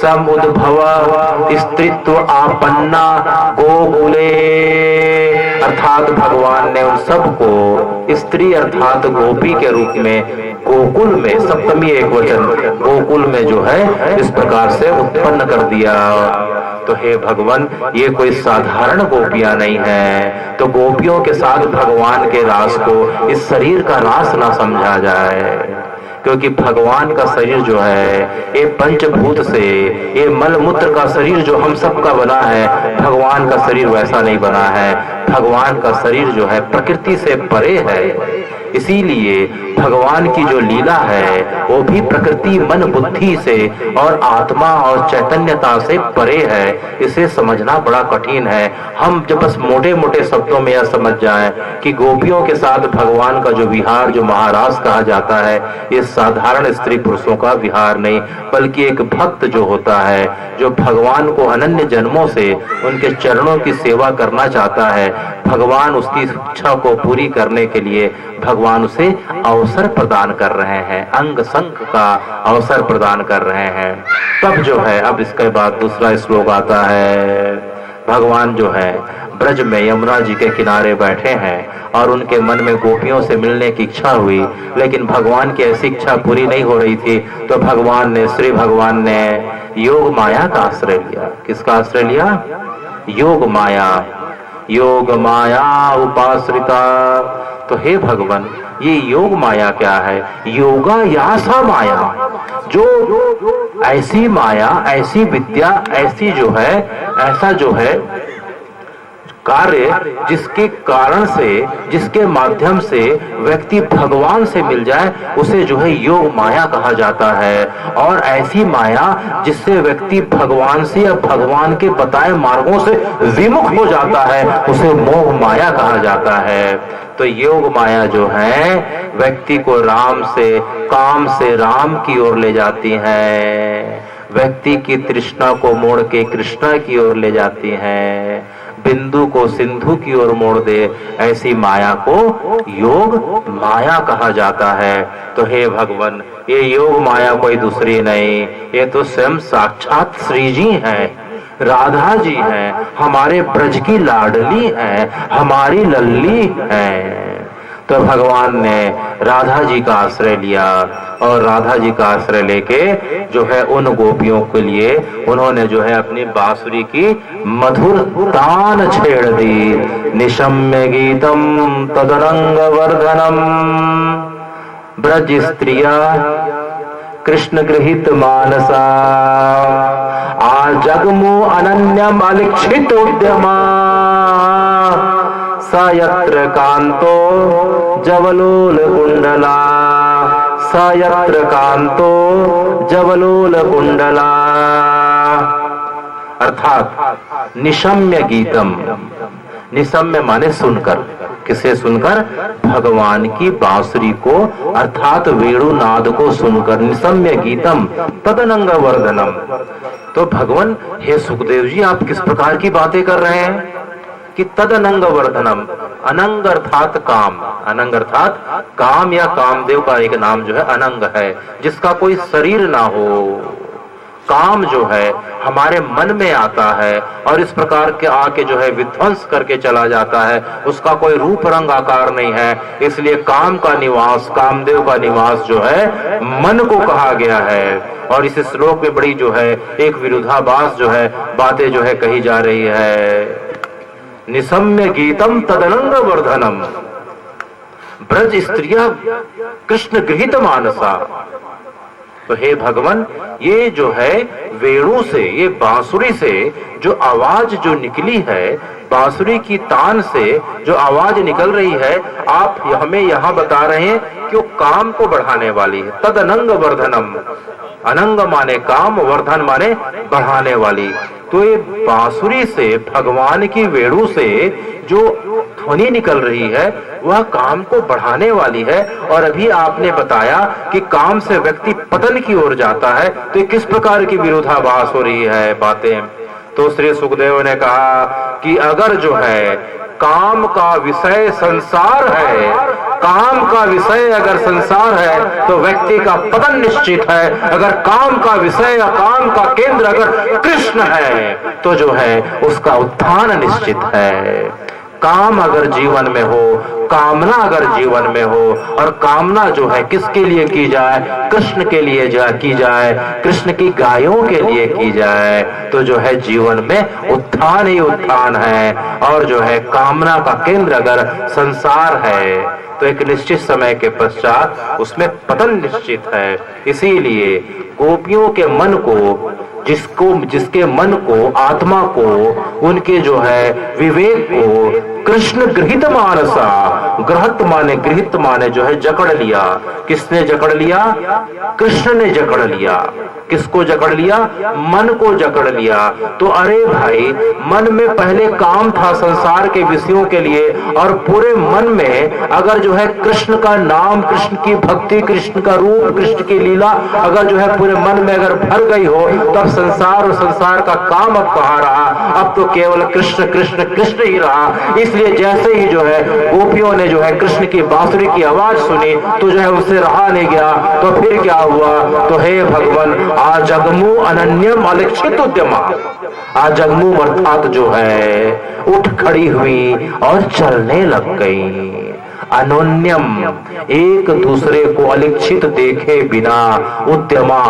समुद्भव स्त्रीत्व आपन्ना गोकुले, अर्थात भगवान ने उन सबको स्त्री अर्थात गोपी के रूप में गोकुल में, सप्तमी एक वचन, गोकुल में जो है इस प्रकार से उत्पन्न कर दिया। तो हे भगवान, ये कोई साधारण गोपियां नहीं है, तो गोपियों के साथ भगवान के रास को, इस शरीर का रास ना समझा जाए, क्योंकि भगवान का शरीर जो है ये पंचभूत से, ये मल मूत्र का शरीर जो हम सबका बना है, भगवान का शरीर वैसा नहीं बना है। भगवान का शरीर जो है प्रकृति से परे है, इसीलिए भगवान की जो लीला है वो भी प्रकृति मन बुद्धि से और आत्मा और चैतन्यता से परे है। इसे समझना बड़ा कठिन है। हम जब बस मोटे मोटे शब्दों में यह समझ जाएं कि गोपियों के साथ भगवान का जो विहार, जो महारास कहा जाता है, ये साधारण स्त्री पुरुषों का विहार नहीं, बल्कि एक भक्त जो होता है, जो भगवान को अनन्य जन्मों से उनके चरणों की सेवा करना चाहता है, भगवान उसकी इच्छा को पूरी करने के लिए भगवान उसे अवसर प्रदान कर रहे हैं, अंग संग का अवसर प्रदान कर रहे हैं। तब जो है, अब इसके बाद दूसरा श्लोक आता है। भगवान जो है ब्रज में यमुना जी के किनारे बैठे हैं और उनके मन में गोपियों से मिलने की इच्छा हुई, लेकिन भगवान की ऐसी इच्छा पूरी नहीं हो रही थी। तो भगवान ने, श्री भगवान ने योग माया का आश्रय लिया। किसका आश्रय लिया? योग माया। योग माया उपाश्रिता। तो हे भगवान, ये योग माया क्या है? योगा यासा माया, जो ऐसी माया, ऐसी विद्या, ऐसी जो है, ऐसा जो है कार्य, जिसके कारण से, जिसके माध्यम से व्यक्ति भगवान से मिल जाए, उसे जो है योग माया कहा जाता है। और ऐसी माया जिससे व्यक्ति भगवान से या भगवान के बताए मार्गों से विमुख हो जाता है, उसे मोह माया कहा जाता है। तो योग माया जो है व्यक्ति को राम से, काम से राम की ओर ले जाती है, व्यक्ति की तृष्णा को मोड़ के कृष्णा की ओर ले जाती है, बिंदु को सिंधु की ओर मोड़ दे, ऐसी माया को योग माया कहा जाता है। तो हे भगवान, ये योग माया कोई दूसरी नहीं, ये तो स्वयं साक्षात श्री जी हैं, राधा जी हैं, हमारे ब्रज की लाडली हैं, हमारी लल्ली हैं। तो भगवान ने राधा जी का आश्रय लिया और राधा जी का आश्रय लेके जो है उन गोपियों के लिए उन्होंने जो है अपनी बांसुरी की मधुर तान छेड़ दी। निशम्य गीतम तदरंग वर्धनम ब्रज स्त्रिया कृष्ण गृहित मानसा जगमु अनन्यम अलिक्षित उद्यमा स यत्र कांतो जवलोल कुंडला स यत्र कांतो जवलोल कुंडला। अर्थात निशम्य गीतम, निशम्य माने सुनकर, किसे सुनकर? भगवान की बांसुरी को अर्थात वेणुनाद को सुनकर। निशम्य गीतम तदनंग वर्धनम। तो भगवान, हे सुखदेव जी, आप किस प्रकार की बातें कर रहे हैं कि तदनंग वर्धनम? अनंग अर्थात काम, अनंग अर्थात काम या कामदेव का एक नाम जो है अनंग है, जिसका कोई शरीर ना हो। काम जो है हमारे मन में आता है और इस प्रकार के आके जो है विध्वंस करके चला जाता है, उसका कोई रूप रंग आकार नहीं है। इसलिए काम का निवास, कामदेव का निवास जो है मन को कहा गया है। और इस श्लोक में बड़ी जो है एक विरोधाभास जो है बातें जो है कही जा रही है। निशम्य गीतम तदनंग वर्धनम ब्रज स्त्रिया कृष्ण गृहित मानसा। तो हे भगवान, ये जो है वेणु से, ये बांसुरी से जो आवाज जो निकली है, बांसुरी की तान से जो आवाज निकल रही है, आप हमें यहाँ बता रहे हैं कि वो काम को बढ़ाने वाली है। तद अनंग वर्धनम, अनंग माने काम, वर्धन माने बढ़ाने वाली। तो ये बांसुरी से, भगवान की वेणु से जो ध्वनि निकल रही है वह काम को बढ़ाने वाली है। और अभी आपने बताया कि काम से व्यक्ति पतन की ओर जाता है, तो किस प्रकार की विरोधाभास हो रही है बातें। तो श्री सुखदेव ने कहा कि अगर जो है काम का विषय संसार है, काम का विषय अगर संसार है तो व्यक्ति का पतन निश्चित है। अगर काम का विषय या काम का केंद्र अगर कृष्ण है तो जो है उसका उत्थान निश्चित है। काम अगर जीवन में हो, कामना अगर जीवन में हो, और कामना जो है किसके लिए की जाए, कृष्ण के लिए की जाए, कृष्ण की गायों के लिए की जाए, तो जो है जीवन में उत्थान ही उत्थान है। और जो है कामना का केंद्र अगर संसार है तो एक निश्चित समय के पश्चात उसमें पतन निश्चित है। इसीलिए गोपियों के मन को, जिसके मन को, आत्मा को, उनके जो है विवेक को कृष्ण गृहित मानसा, गृहित माने जो है जकड़ लिया। किसने जकड़ लिया? कृष्ण ने जकड़ लिया। किसको जकड़ लिया? मन को जकड़ लिया। तो अरे भाई, मन में पहले काम था संसार के विषयों के लिए, और पूरे मन में अगर जो है कृष्ण का नाम, कृष्ण की भक्ति, कृष्ण का रूप, कृष्ण की लीला अगर जो है पूरे मन में अगर भर गई हो, तब संसार और संसार का काम अब कहाँ रहा? अब तो केवल कृष्ण कृष्ण कृष्ण ही रहा। इसलिए जैसे ही जो है गोपियों ने जो है कृष्ण की बांसुरी की आवाज सुनी तो जो है उससे रहा नहीं गया। तो फिर क्या हुआ? तो हे भगवान, आजगमु अनन्यम अलिक्षित उद्यमा, आजगमु अर्थात जो है उठ खड़ी हुई और चलने लग गई। अनोन्यम, एक दूसरे को अलिक्षित देखे बिना, उद्यमा,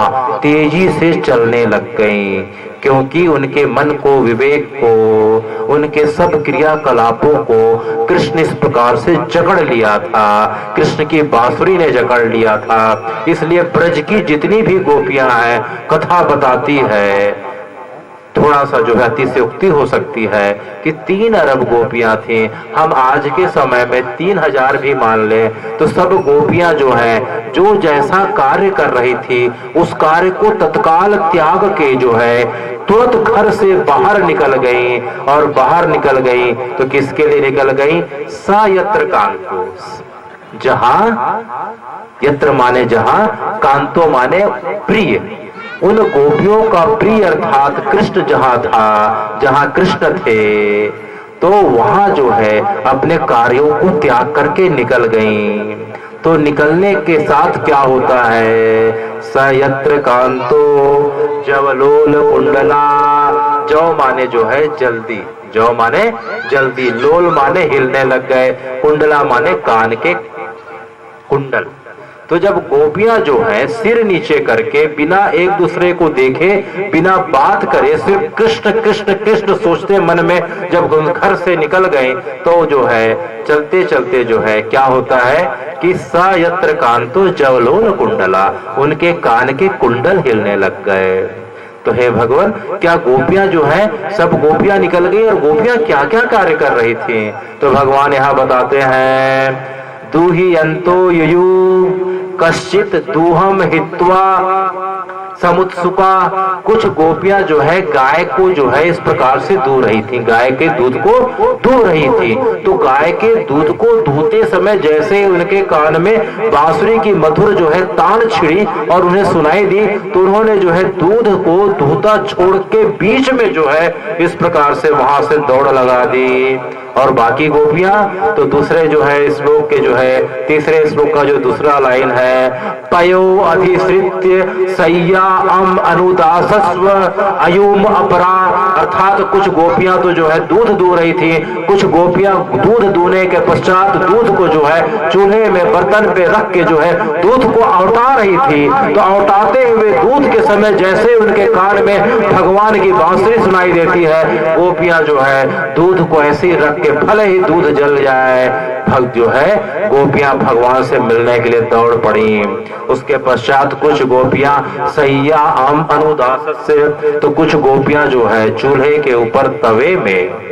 तेजी से चलने लग गई। क्योंकि उनके मन को, विवेक को, उनके सब क्रियाकलापों को कृष्ण इस प्रकार से जकड़ लिया था, कृष्ण की बांसुरी ने जकड़ लिया था। इसलिए ब्रज की जितनी भी गोपियां हैं, कथा बताती है, थोड़ा सा जो है अतिशयोक्ति हो सकती है कि 3 अरब गोपियां थी। हम आज के समय में 3000 भी मान ले तो सब गोपियां जो है, जो जैसा कार्य कर रही थी उस कार्य को तत्काल त्याग के जो है तुरंत घर से बाहर निकल गई। और बाहर निकल गई तो किसके लिए निकल गई? सा यत्र कांतो, जहां, यत्र माने जहां, कांतो माने प्रिय, उन गोपियों का प्रिय अर्थात कृष्ण जहां था, जहां कृष्ण थे, तो वहां जो है अपने कार्यों को त्याग करके निकल गईं। तो निकलने के साथ क्या होता है? सयत्र कांतो जवलोल कुंडला, जव माने जो है जल्दी, जव माने जल्दी, लोल माने हिलने लग गए, कुंडला माने कान के कुंडल। तो जब गोपियां जो है सिर नीचे करके बिना एक दूसरे को देखे, बिना बात करे, सिर्फ कृष्ण कृष्ण कृष्ण सोचते मन में जब घर से निकल गए, तो जो है चलते चलते जो है क्या होता है कि सा यत्र कांतो जवलोल कुंडला, उनके कान के कुंडल हिलने लग गए। तो हे भगवान, क्या गोपियां जो है सब गोपियां निकल गई और गोपियां क्या क्या कार्य कर रही थी? तो भगवान यहाँ बताते हैं, दूहियंतो युयु कश्चित दूहम हित्वा समुत्सुका, कुछ गोपियां जो है गाय को जो है इस प्रकार से दूह रही थी, गाय के दूध को दूह रही थी। तो गाय के दूध को दूहते समय जैसे उनके कान में बांसुरी की मधुर जो है तान छिड़ी और उन्हें सुनाई दी, तो उन्होंने जो है दूध को दूहता छोड़ के बीच में जो है इस प्रकार से वहां से दौड़ लगा दी। और बाकी गोपियां तो दूसरे जो है श्लोक के जो है तीसरे श्लोक का जो दूसरा लाइन है, पयो अधिश्रित्य सैया अम अनुदासस्व अयुम अपरा, अर्थात कुछ गोपियां तो जो है दूध दूह रही थी, कुछ गोपियां दूध दूहने के पश्चात दूध को जो है चूल्हे में बर्तन पे रख के जो है दूध को औटा रही थी। तो औटाते हुए दूध के समय जैसे उनके कान में भगवान की बांसुरी सुनाई देती है, गोपियां जो है दूध को ऐसे ही रख के भले ही दूध जल जाए, भक्त जो है गोपियां भगवान से मिलने के लिए दौड़ पड़ी। उसके पश्चात कुछ गोपियां सैया आम अनुदास से, तो कुछ गोपियां जो है चूल्हे के ऊपर तवे में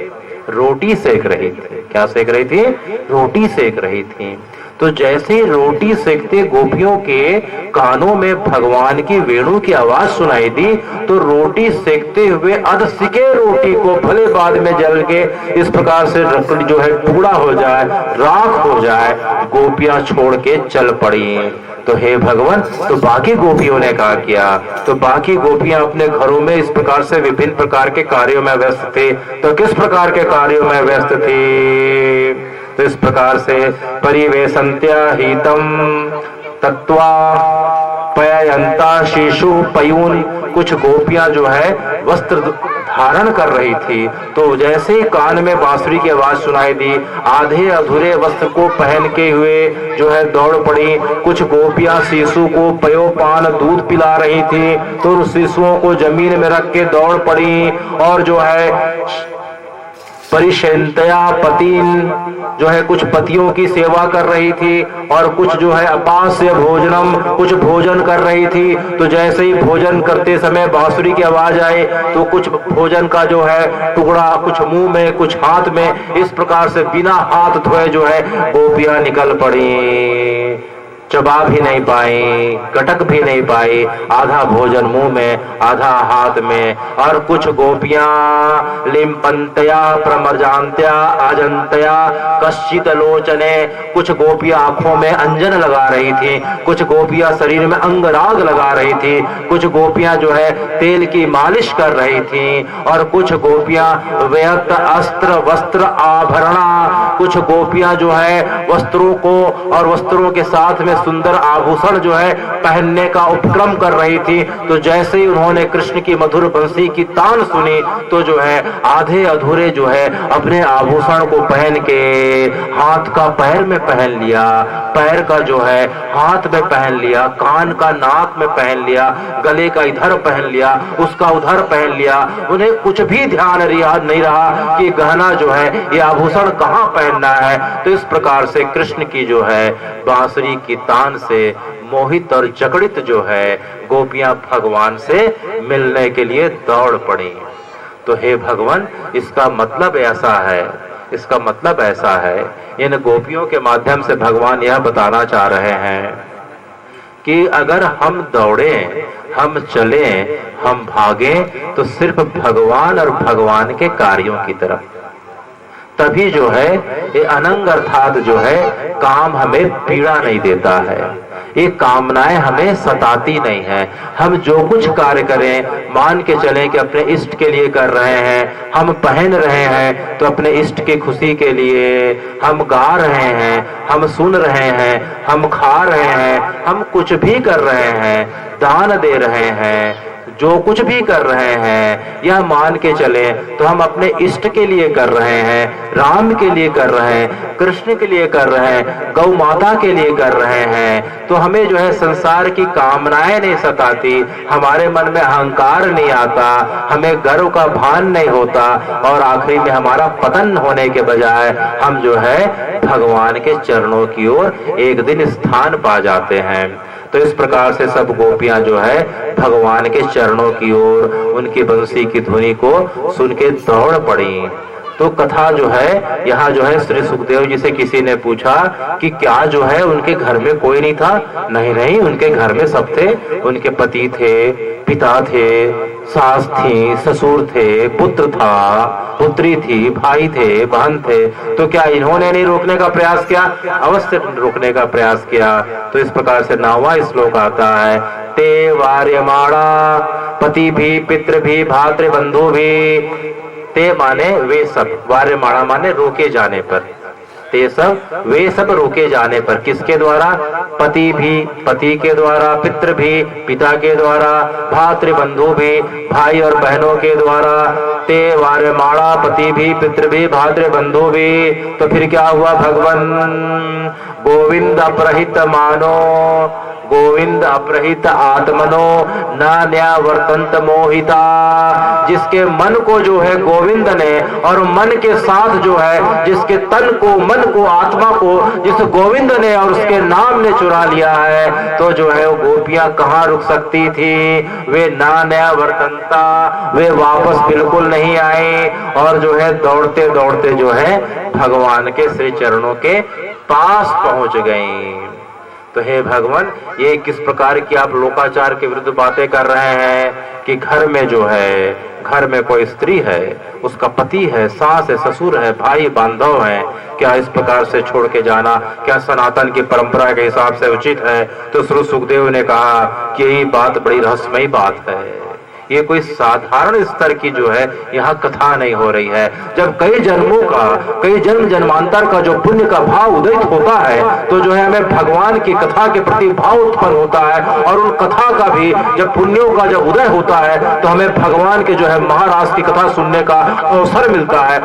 रोटी सेक रही थी। क्या सेक रही थी? रोटी सेक रही थी। तो जैसे रोटी सेकते गोपियों के कानों में भगवान की वेणु की आवाज सुनाई दी, तो रोटी सेकते हुए अध सिके रोटी को भले बाद में जल के इस प्रकार से जो है टुकड़ा हो जाए, राख हो जाए, गोपियां छोड़ के चल पड़ी। तो हे भगवान, तो बाकी गोपियों ने क्या किया? तो बाकी गोपियां अपने घरों में इस प्रकार से विभिन्न प्रकार के कार्यों में व्यस्त थे। तो किस प्रकार के कार्यों में व्यस्त थी? तो इस प्रकार से परिवेशंत्या हितम तत्वा पयंता शिशु पयून, कुछ गोपियां जो है वस्त्र धारण कर रही थी। तो जैसे ही कान में बांसुरी की आवाज सुनाई दी, आधे अधूरे वस्त्र को पहन के हुए जो है दौड़ पड़ी। कुछ गोपियां शिशु को पयोपान दूध पिला रही थी, तो शिशुओं को जमीन में रख के दौड़ पड़ी। और जो है परिशंतया पतिन, जो है कुछ पतियों की सेवा कर रही थी। और कुछ जो है अपास्य भोजनम, कुछ भोजन कर रही थी। तो जैसे ही भोजन करते समय बांसुरी की आवाज आए, तो कुछ भोजन का जो है टुकड़ा कुछ मुंह में कुछ हाथ में, इस प्रकार से बिना हाथ धोए जो है गोपियां निकल पड़ी। चबा भी नहीं पाई, कटक भी नहीं पाई, आधा भोजन मुंह में आधा हाथ में। और कुछ गोपियां लिम्पंतया प्रमर्जांत्या अजंतया कश्चित लोचने, कुछ गोपियां आंखों में अंजन लगा रही थी, कुछ गोपियां शरीर में अंगराग लगा रही थी, कुछ गोपियां जो है तेल की मालिश कर रही थी। और कुछ गोपियां व्यक्त अस्त्र वस्त्र आभरणा, कुछ गोपियां जो है वस्त्रों को और वस्त्रों के साथ में सुंदर आभूषण जो है पहनने का उपक्रम कर रही थी। तो जैसे ही उन्होंने कृष्ण की मधुर बंसी की तान सुनी, तो जो है आधे अधूरे जो है अपने आभूषण को पहन के हाथ का पैर में पहन लिया, पैर का जो है हाथ में पहन लिया, कान का नाक में पहन लिया, गले का इधर पहन लिया, उसका उधर पहन लिया। उन्हें कुछ भी ध्यान नहीं रहा कि गहना जो है ये आभूषण कहाँ पहनना है। तो इस प्रकार से कृष्ण की जो है बांसुरी की तान से मोहित और जकड़ित जो है गोपियां भगवान से मिलने के लिए दौड़ पड़ी। तो हे भगवान, इसका मतलब ऐसा है, इसका मतलब ऐसा है, इन गोपियों के माध्यम से भगवान यह बताना चाह रहे हैं कि अगर हम दौड़ें, हम चलें, हम भागें, तो सिर्फ भगवान और भगवान के कार्यों की तरफ, तभी जो है ये अनंग अर्थात जो है काम हमें पीड़ा नहीं देता है, ये कामनाएं हमें सताती नहीं है। हम जो कुछ कार्य करें, मान के चलें कि अपने इष्ट के लिए कर रहे हैं, हम पहन रहे हैं तो अपने इष्ट की खुशी के लिए, हम गा रहे हैं, हम सुन रहे हैं, हम खा रहे हैं, हम कुछ भी कर रहे हैं, दान दे रहे हैं, जो कुछ भी कर रहे हैं, यह मान के चले तो हम अपने इष्ट के लिए कर रहे हैं, राम के लिए कर रहे हैं, कृष्ण के लिए कर रहे हैं, गौ माता के लिए कर रहे हैं। तो हमें जो है संसार की कामनाएं नहीं सताती, हमारे मन में अहंकार नहीं आता, हमें गर्व का भान नहीं होता, और आखिरी में हमारा पतन होने के बजाय हम जो है भगवान के चरणों की ओर एक दिन स्थान पा जाते हैं। तो इस प्रकार से सब गोपियां जो है भगवान के चरणों की ओर, उनकी बंसी की ध्वनि को सुन के दौड़ पड़ी। तो कथा जो है यहाँ जो है श्री सुखदेव जी से किसी ने पूछा कि क्या जो है उनके घर में कोई नहीं था? नहीं नहीं, उनके घर में सब थे, उनके पति थे, पिता थे, सास थी, ससुर थे, पुत्र था, पुत्री थी, भाई थे, बहन थे। तो क्या इन्होंने नहीं रोकने का प्रयास किया? अवश्य रोकने का प्रयास किया। तो इस प्रकार से 9वां श्लोक आता है, ते वार्यमाणा पति भी पितृ भी भातृबंधु भी। ते माने वे सब, वार्यमाणा माने रोके जाने पर, ते सब वे सब रोके जाने पर, किसके द्वारा? पति भी पति के द्वारा, पितृ भी पिता के द्वारा, भातृबंधु भी भाई और बहनों के द्वारा। ते वार्यमाणा पति भी पितृ भी भातृबंधु भी। तो फिर क्या हुआ? भगवान गोविंद अपरहित मानो, गोविंद अपरहित आत्मनो न न्यावर्तंत मोहिता। जिसके मन को जो है गोविंद ने, और मन के साथ जो है जिसके तन को, मन को, आत्मा को जिस गोविंद ने और उसके नाम ने चुरा लिया है, तो जो है वो गोपियां कहाँ रुक सकती थी? वे ना न्यावर्तंता, वे वापस बिल्कुल नहीं आए, और जो है दौड़ते दौड़ते जो है भगवान के श्री चरणों के पास पहुंच गई। तो हे भगवान, ये किस प्रकार की आप लोकाचार के विरुद्ध बातें कर रहे हैं कि घर में जो है, घर में कोई स्त्री है, उसका पति है, सास है, ससुर है, भाई बांधव है, क्या इस प्रकार से छोड़ के जाना क्या सनातन की परंपरा के हिसाब से उचित है? तो श्री सुखदेव ने कहा कि यही बात बड़ी रहस्यमयी बात है। ये कोई साधारण स्तर की जो है यहाँ कथा नहीं हो रही है। जब कई जन्मों का, कई जन्म जन्मांतर का जो पुण्य का भाव उदित होता है तो जो है हमें भगवान की कथा के प्रति भाव उत्पन्न होता है, और उन कथा का भी जब पुण्यों का जब उदय होता है तो हमें भगवान के जो है महाराज की कथा सुनने का अवसर मिलता है।